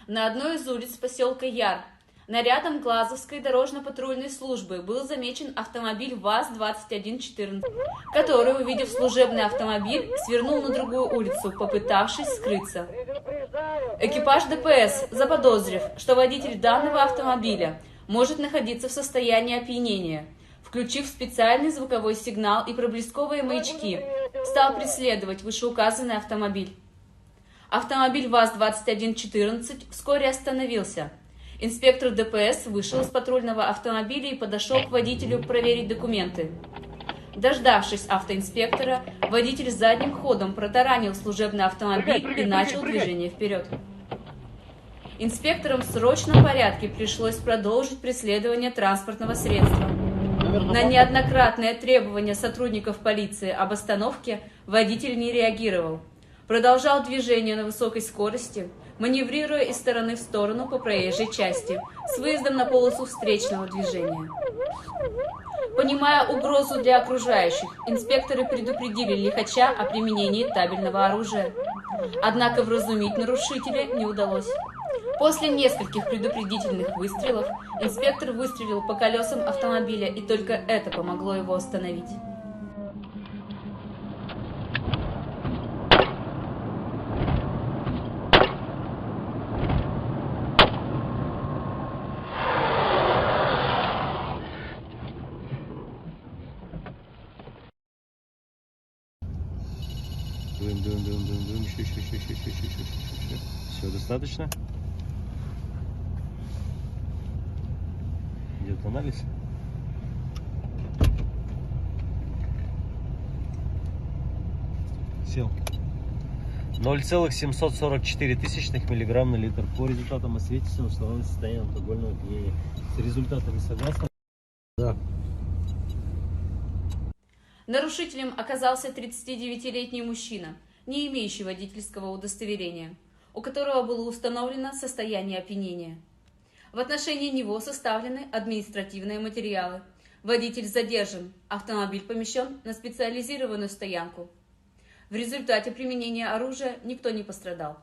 На одной из улиц поселка Яр нарядом Глазовской дорожно-патрульной службы был замечен автомобиль ВАЗ-2114, который, увидев служебный автомобиль, свернул на другую улицу, попытавшись скрыться. Экипаж ДПС, заподозрив, что водитель данного автомобиля может находиться в состоянии опьянения, включив специальный звуковой сигнал и проблесковые маячки, стал преследовать вышеуказанный автомобиль. Автомобиль ВАЗ-2114 вскоре остановился. Инспектор ДПС вышел из патрульного автомобиля и подошел к водителю проверить документы. Дождавшись автоинспектора, водитель задним ходом протаранил служебный автомобиль и начал движение вперед. Инспекторам в срочном порядке пришлось продолжить преследование транспортного средства. На неоднократные требования сотрудников полиции об остановке водитель не реагировал. Продолжал движение на высокой скорости, маневрируя из стороны в сторону по проезжей части, с выездом на полосу встречного движения. Понимая угрозу для окружающих, инспекторы предупредили лихача о применении табельного оружия. Однако вразумить нарушителя не удалось. После нескольких предупредительных выстрелов инспектор выстрелил по колесам автомобиля, и только это помогло его остановить. Дуем. Еще. Все, достаточно? Идет анализ. Сел. 0,744 миллиграмм на литр. По результатам освидетельствовано установлено состояние алкогольного опьянения. С результатами согласны? Да. Нарушителем оказался 39-летний мужчина, не имеющий водительского удостоверения, у которого было установлено состояние опьянения. В отношении него составлены административные материалы. Водитель задержан, автомобиль помещен на специализированную стоянку. В результате применения оружия никто не пострадал.